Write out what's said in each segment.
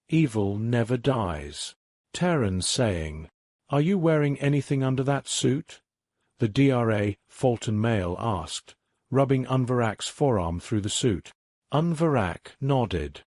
Evil never dies. Terran saying, "Are you wearing anything under that suit?" The DRA Fulton male asked, rubbing Unvarak's forearm through the suit. Unvarak nodded.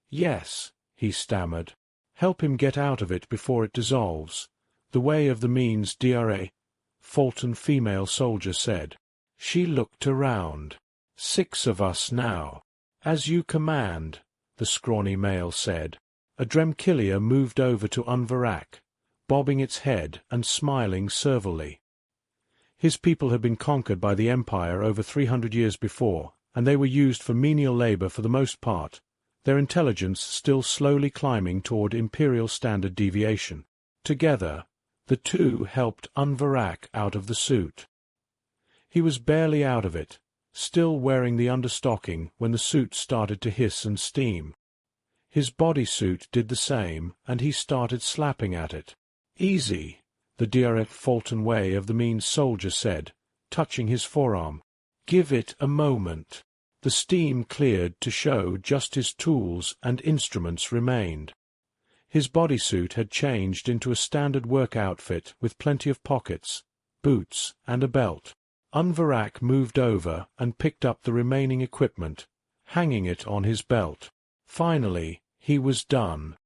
Yes, he stammered. Help him get out of it before it dissolves. The way of the means, DRA Fulton female soldier said. She looked around. 6 of us now. As you command, the scrawny male said. A Dremkilia moved over to Unvarak, bobbing its head and smiling servilely. His people had been conquered by the Empire over 300 years before, and they were used for menial labor for the most part, their intelligence still slowly climbing toward Imperial standard deviation. Together, the two helped Unvarak out of the suit. He was barely out of it, still wearing the understocking when the suit started to hiss and steam. His bodysuit did the same, and he started slapping at it. Easy, the direct Fulton way of the mean soldier said, touching his forearm. Give it a moment. The steam cleared to show just his tools and instruments remained. His bodysuit had changed into a standard work outfit with plenty of pockets, boots, and a belt. Unvarak moved over and picked up the remaining equipment, hanging it on his belt. Finally, he was done.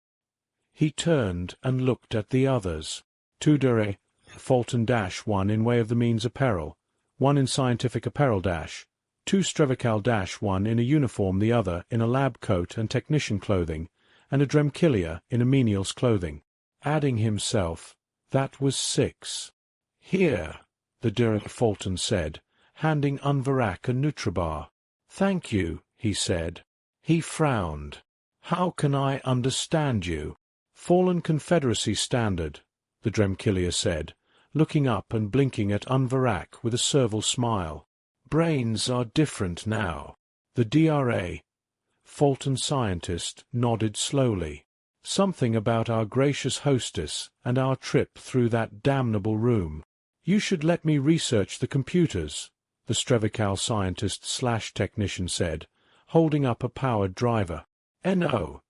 He turned and looked at the others. 2 Dure Fulton-1 in way of the means apparel, 1 in scientific apparel-, 2 Strevical-1 in a uniform, the other in a lab coat and technician clothing, and a Dremkilia in a menial's clothing. Adding himself, that was 6. Here, the Dirk Fulton said, handing Unvarak a Nutribar. Thank you, he said. He frowned. How can I understand you? Fallen Confederacy standard, the Dremkilia said, looking up and blinking at Unvarak with a servile smile. Brains are different now. The DRA Fulton scientist nodded slowly. Something about our gracious hostess and our trip through that damnable room. You should let me research the computers, the Strevical scientist/technician said, holding up a powered driver. No,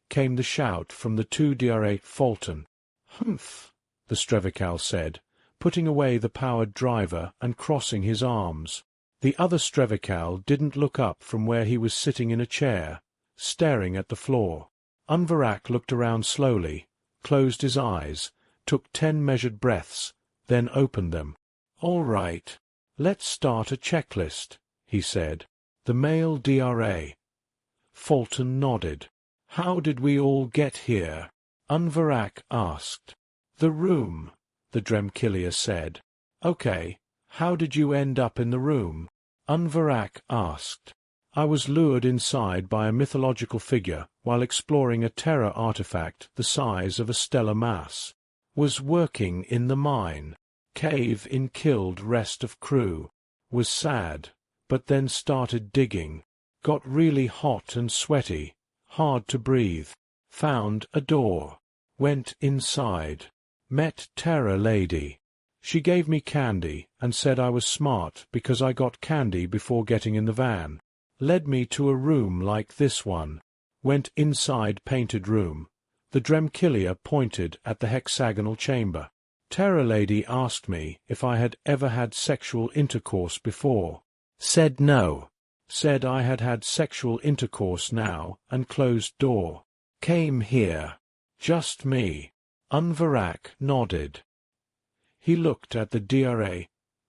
came the shout from the 2 DRA Fulton. Humph, the Strevical said, putting away the powered driver and crossing his arms. The other Strevical didn't look up from where he was sitting in a chair, staring at the floor. Unvarak looked around slowly, closed his eyes, took 10 measured breaths, then opened them. All right, let's start a checklist, he said. The male DRA. Fulton nodded. How did we all get here? Unvarak asked. The room, the Dremkilia said. Okay, how did you end up in the room? Unvarak asked. I was lured inside by a mythological figure while exploring a terror artifact the size of a stellar mass. Was working in the mine. Cave in killed rest of crew. Was sad, but then started digging. Got really hot and sweaty, hard to breathe. Found a door. Went inside. Met Terror Lady. She gave me candy and said I was smart because I got candy before getting in the van. Led me to a room like this one. Went inside painted room. The Dremkilia pointed at the hexagonal chamber. Terror Lady asked me if I had ever had sexual intercourse before. Said no. Said I had had sexual intercourse now and closed door. Came here. Just me. Unvarak nodded. He looked at the DRA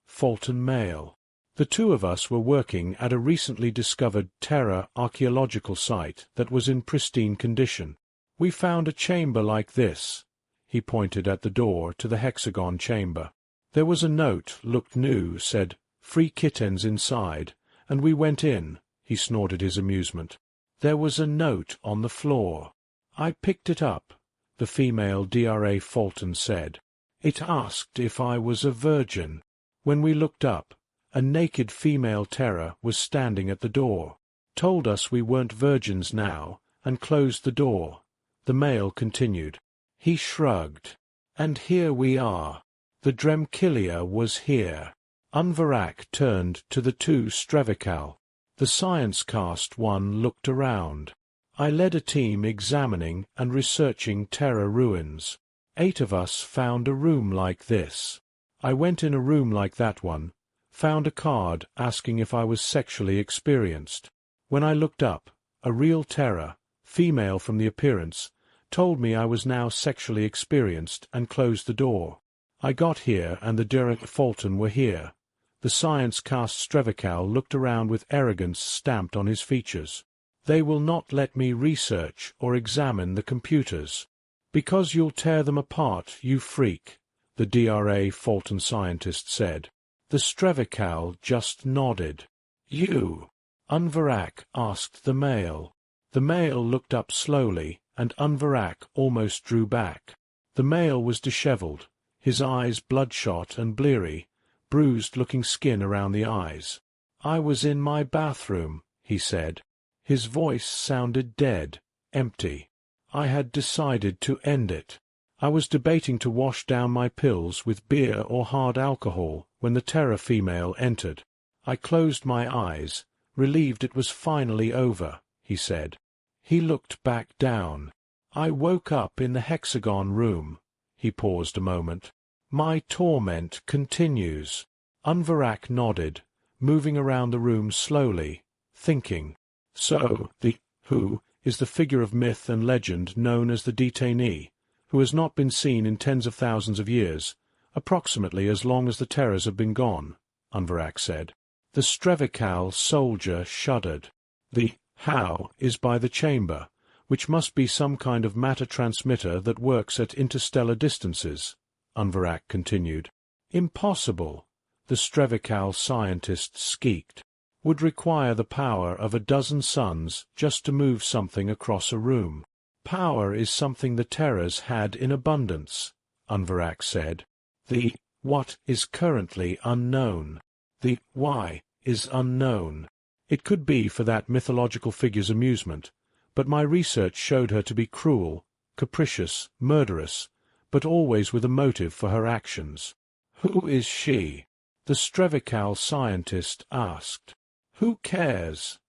Fulton male. The 2 of us were working at a recently discovered terror archaeological site that was in pristine condition. We found a chamber like this. He pointed at the door to the hexagon chamber. There was a note, looked new, said, "Free kittens inside," and we went in. He snorted his amusement. There was a note on the floor. I picked it up, the female DRA Fulton said. It asked if I was a virgin. When we looked up, a naked female terror was standing at the door. Told us we weren't virgins now, and closed the door. The male continued. He shrugged. And here we are. The Dremkilia was here. Unvarak turned to the 2 Strevical. The science cast one looked around. I led a team examining and researching Terra ruins. 8 of us found a room like this. I went in a room like that one, found a card asking if I was sexually experienced. When I looked up, a real Terra, female from the appearance, told me I was now sexually experienced and closed the door. I got here and the Derek Fulton were here. The science cast Strevical looked around with arrogance stamped on his features. They will not let me research or examine the computers. Because you'll tear them apart, you freak, the DRA Fulton scientist said. The Strevical just nodded. You? Unvarak asked the male. The male looked up slowly, and Unvarak almost drew back. The male was disheveled, his eyes bloodshot and bleary, bruised-looking skin around the eyes. I was in my bathroom, he said. His voice sounded dead, empty. I had decided to end it. I was debating to wash down my pills with beer or hard alcohol when the Terra female entered. I closed my eyes, relieved it was finally over, he said. He looked back down. I woke up in the hexagon room. He paused a moment. My torment continues. Unvarak nodded, moving around the room slowly, thinking. So, the who is the figure of myth and legend known as the detainee, who has not been seen in tens of thousands of years, approximately as long as the Terrors have been gone, Unvarak said. The Strevical soldier shuddered. The how is by the chamber, which must be some kind of matter transmitter that works at interstellar distances, Unvarak continued. Impossible, the Strevical scientist squeaked. Would require the power of a dozen suns just to move something across a room. Power is something the Terrors had in abundance, Unvarak said. The what is currently unknown. The why is unknown. It could be for that mythological figure's amusement, but my research showed her to be cruel, capricious, murderous, but always with a motive for her actions. Who is she? The Strevical scientist asked. Who cares?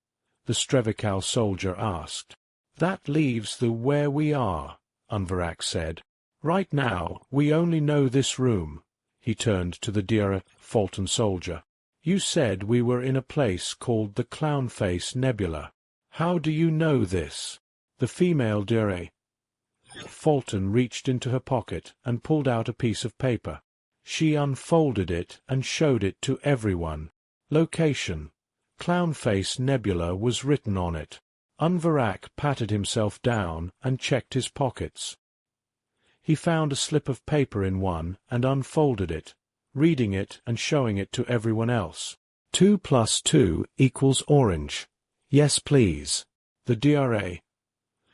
The Strevical soldier asked. That leaves the where we are, Unvarak said. Right now, we only know this room. He turned to the Dira Fulton soldier. You said we were in a place called the Clownface Nebula. How do you know this? The female Dira Fulton reached into her pocket and pulled out a piece of paper. She unfolded it and showed it to everyone. Location. Clownface Nebula was written on it. Unvarak patted himself down and checked his pockets. He found a slip of paper in one and unfolded it, reading it and showing it to everyone else. 2 + 2 = orange. Yes, please. The DRA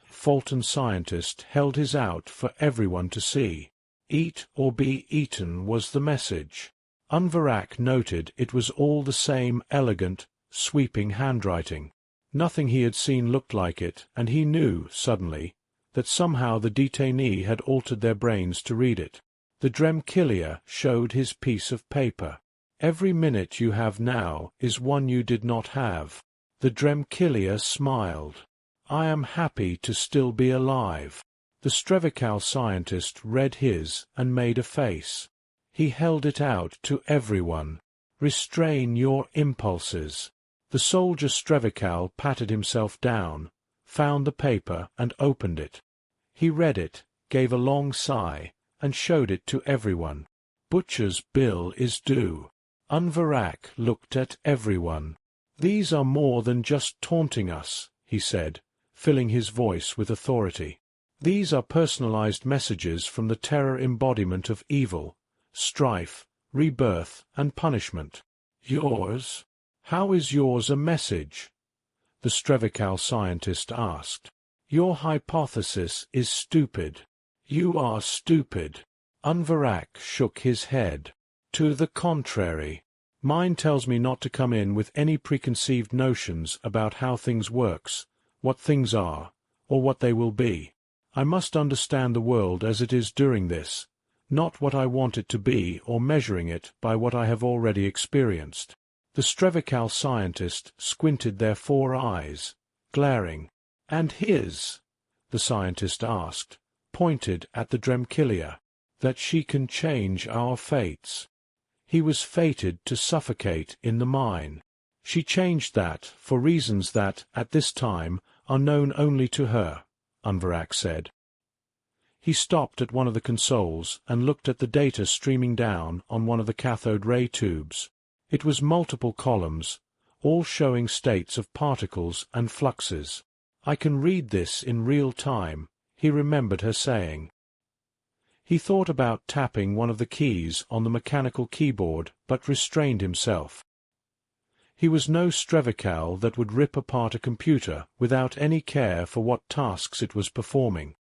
Fulton scientist held his out for everyone to see. Eat or be eaten was the message. Unvarak noted it was all the same elegant, sweeping handwriting. Nothing he had seen looked like it, and he knew, suddenly, that somehow the detainee had altered their brains to read it. The Dremkilia showed his piece of paper. Every minute you have now is one you did not have. The Dremkilia smiled. I am happy to still be alive. The Strevical scientist read his and made a face. He held it out to everyone. Restrain your impulses. The soldier Strevical patted himself down, found the paper and opened it. He read it, gave a long sigh, and showed it to everyone. Butcher's bill is due. Unvarak looked at everyone. These are more than just taunting us, he said, filling his voice with authority. These are personalized messages from the terror embodiment of evil, strife, rebirth, and punishment. Yours? How is yours a message? The Strevical scientist asked. Your hypothesis is stupid. You are stupid. Unvarak shook his head. To the contrary. Mine tells me not to come in with any preconceived notions about how things works, what things are, or what they will be. I must understand the world as it is during this, not what I want it to be or measuring it by what I have already experienced. The Strevical scientist squinted their 4 eyes, glaring. "And his?" the scientist asked, pointed at the Dremkilia. "That she can change our fates. He was fated to suffocate in the mine. She changed that for reasons that, at this time, are known only to her," Unverak said. He stopped at one of the consoles and looked at the data streaming down on one of the cathode ray tubes. It was multiple columns, all showing states of particles and fluxes. "I can read this in real time," he remembered her saying. He thought about tapping one of the keys on the mechanical keyboard, but restrained himself. He was no Strevikal that would rip apart a computer without any care for what tasks it was performing.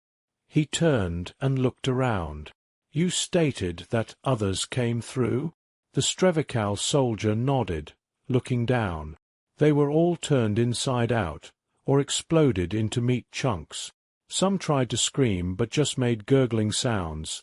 He turned and looked around. "You stated that others came through?" The Strevikal soldier nodded, looking down. "They were all turned inside out, or exploded into meat chunks. Some tried to scream but just made gurgling sounds."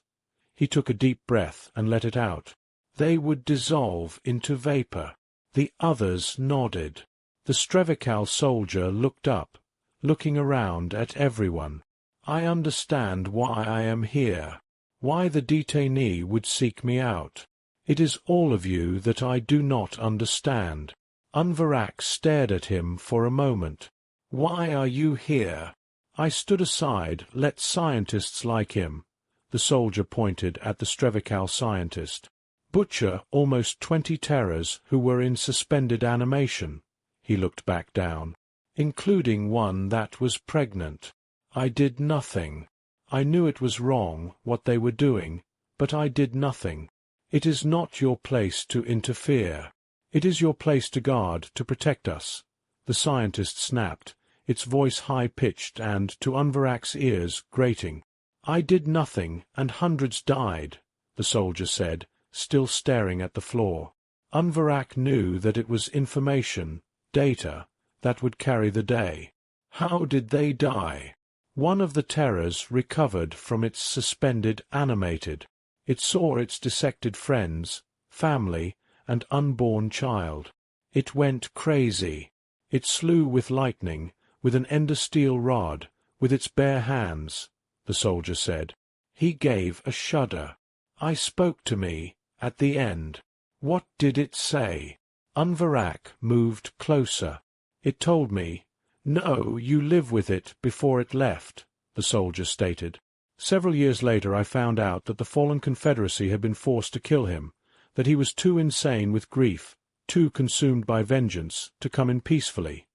He took a deep breath and let it out. "They would dissolve into vapor." The others nodded. The Strevikal soldier looked up, looking around at everyone. "I understand why I am here, why the detainee would seek me out. It is all of you that I do not understand." Unverak stared at him for a moment. "Why are you here?" "I stood aside, let scientists like him." The soldier pointed at the Strevikal scientist. "Butcher almost 20 terrors who were in suspended animation." He looked back down. "Including one that was pregnant. I did nothing. I knew it was wrong, what they were doing, but I did nothing. It is not your place to interfere. It is your place to guard, to protect us." The scientist snapped, its voice high-pitched and, to Unverak's ears, grating. "I did nothing, and hundreds died," the soldier said, still staring at the floor. Unverak knew that it was information, data, that would carry the day. "How did they die?" "One of the terrors recovered from its suspended animated. It saw its dissected friends, family, and unborn child. It went crazy. It slew with lightning, with an endosteel rod, with its bare hands," the soldier said. He gave a shudder. "I spoke to me, at the end." "What did it say?" Unverak moved closer. "It told me, 'No, you live with it,' before it left," the soldier stated. "Several years later I found out that the fallen Confederacy had been forced to kill him, that he was too insane with grief, too consumed by vengeance, to come in peacefully."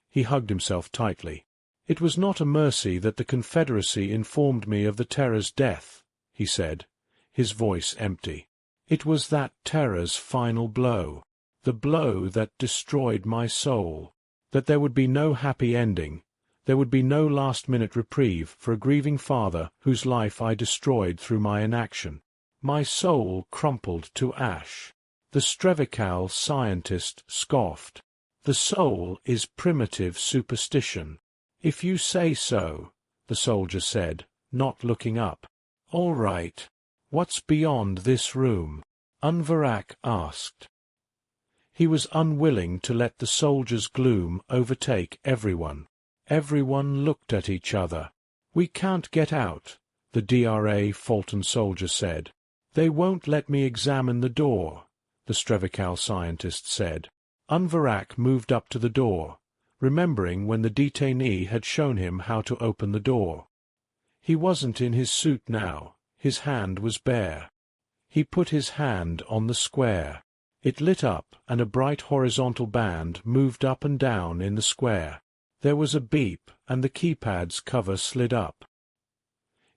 He hugged himself tightly. "It was not a mercy that the Confederacy informed me of the Terror's death," he said, his voice empty. "It was that Terror's final blow, the blow that destroyed my soul, that there would be no happy ending, there would be no last-minute reprieve for a grieving father whose life I destroyed through my inaction. My soul crumpled to ash." The Strevikal scientist scoffed. "The soul is primitive superstition." "If you say so," the soldier said, not looking up. "All right. What's beyond this room?" Unverak asked. He was unwilling to let the soldier's gloom overtake everyone. Everyone looked at each other. "We can't get out," the DRA Fulton soldier said. "They won't let me examine the door," the Strevikal scientist said. Unverak moved up to the door, remembering when the detainee had shown him how to open the door. He wasn't in his suit now. His hand was bare. He put his hand on the square. It lit up, and a bright horizontal band moved up and down in the square. There was a beep, and the keypad's cover slid up.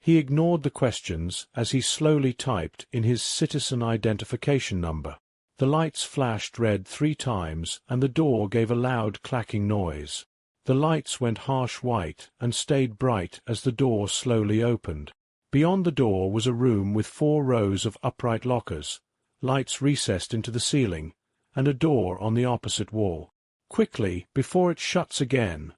He ignored the questions as he slowly typed in his citizen identification number. The lights flashed red 3 times, and the door gave a loud clacking noise. The lights went harsh white and stayed bright as the door slowly opened. Beyond the door was a room with 4 rows of upright lockers, lights recessed into the ceiling, and a door on the opposite wall. "Quickly, before it shuts again,"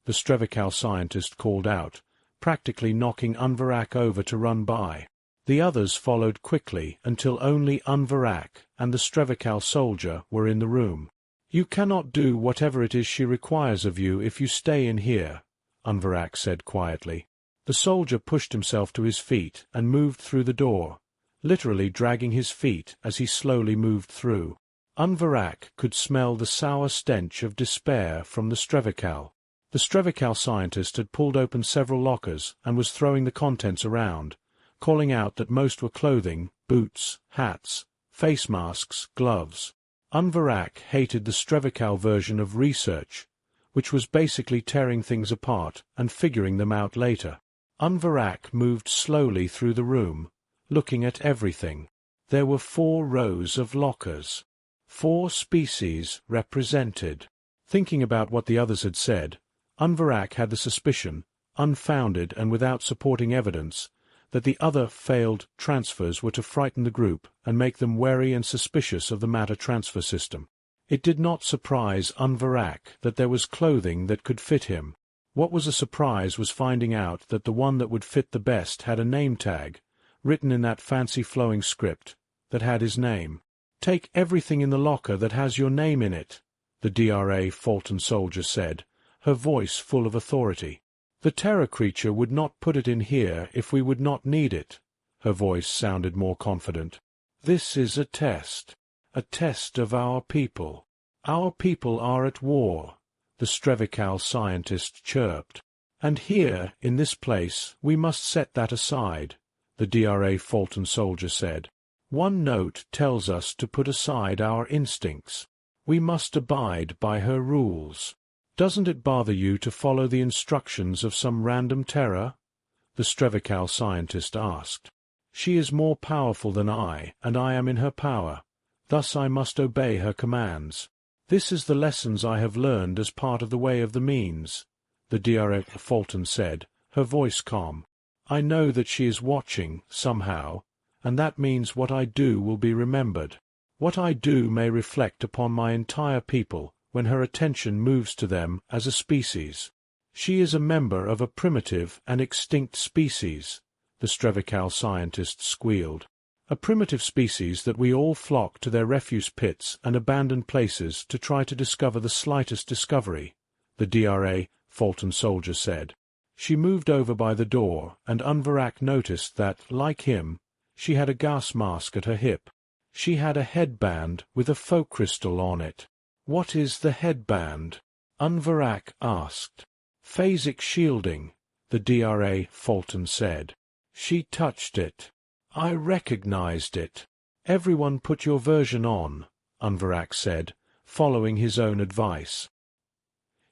the Strevikal scientist called out, practically knocking Unverak over to run by. The others followed quickly until only Unverak and the Strevikal soldier were in the room. "You cannot do whatever it is she requires of you if you stay in here," Unverak said quietly. The soldier pushed himself to his feet and moved through the door, literally dragging his feet as he slowly moved through. Unverak could smell the sour stench of despair from the Strevikal. The Strevikal scientist had pulled open several lockers and was throwing the contents around, calling out that most were clothing, boots, hats, face masks, gloves. Unverak hated the Strevikal version of research, which was basically tearing things apart and figuring them out later. Unverak moved slowly through the room, looking at everything. There were 4 rows of lockers. 4 species represented. Thinking about what the others had said, Unverak had the suspicion, unfounded and without supporting evidence, that the other failed transfers were to frighten the group and make them wary and suspicious of the matter transfer system. It did not surprise Unverak that there was clothing that could fit him. What was a surprise was finding out that the one that would fit the best had a name tag, written in that fancy flowing script, that had his name. "Take everything in the locker that has your name in it," the DRA Fulton soldier said, her voice full of authority. "The terror creature would not put it in here if we would not need it." Her voice sounded more confident. "This is a test of our people. Our people are at war," the Strevikal scientist chirped. "And here, in this place, we must set that aside," the DRA Fulton soldier said. "One note tells us to put aside our instincts. We must abide by her rules. Doesn't it bother you to follow the instructions of some random terror?" the Strevikal scientist asked. "She is more powerful than I, and I am in her power. Thus I must obey her commands. This is the lessons I have learned as part of the way of the means," the DRA Fulton said, her voice calm. "I know that she is watching, somehow, and that means what I do will be remembered. What I do may reflect upon my entire people when her attention moves to them as a species. She is a member of a primitive and extinct species," the Strevikal scientist squealed. "A primitive species that we all flock to their refuse pits and abandoned places to try to discover the slightest discovery," the DRA Fulton soldier said. She moved over by the door, and Unverak noticed that, like him, she had a gas mask at her hip. She had a headband with a faux crystal on it. "What is the headband?" Unverak asked. "Phasic shielding," the DRA Fulton said. "She touched it. I recognized it." "Everyone put your version on," Unverak said, following his own advice.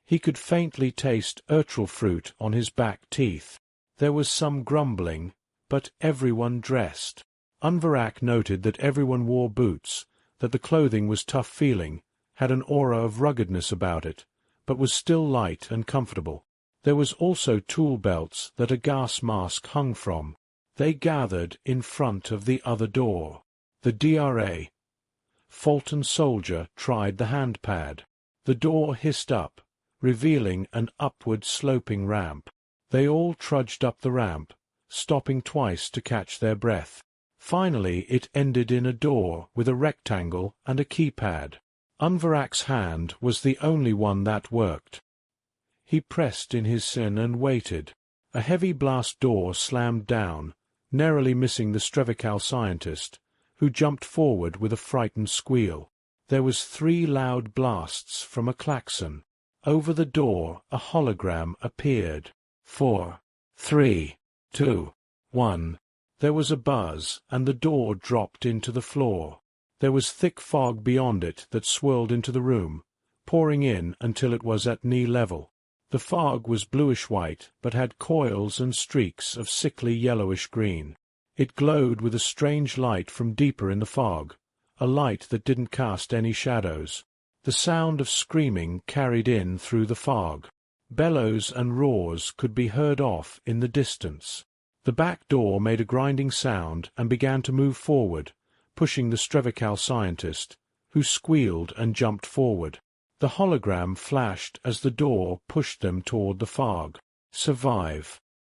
He could faintly taste urtril fruit on his back teeth. There was some grumbling, but everyone dressed. Unverak noted that everyone wore boots, that the clothing was tough-feeling, had an aura of ruggedness about it, but was still light and comfortable. There was also tool belts that a gas mask hung from. They gathered in front of the other door. The DRA Fulton soldier tried the handpad. The door hissed up, revealing an upward-sloping ramp. They all trudged up the ramp, stopping twice to catch their breath. Finally it ended in a door with a rectangle and a keypad. Unverak's hand was the only one that worked. He pressed in his sin and waited. A heavy blast door slammed down, narrowly missing the Strevikal scientist, who jumped forward with a frightened squeal. There was 3 loud blasts from a klaxon. Over the door a hologram appeared. 4, 3, 2, 1. There was a buzz, and the door dropped into the floor. There was thick fog beyond it that swirled into the room, pouring in until it was at knee level. The fog was bluish-white, but had coils and streaks of sickly yellowish-green. It glowed with a strange light from deeper in the fog, a light that didn't cast any shadows. The sound of screaming carried in through the fog. Bellows and roars could be heard off in the distance. The back door made a grinding sound and began to move forward, pushing the Strevikal scientist, who squealed and jumped forward. The hologram flashed as the door pushed them toward the fog. "Survive.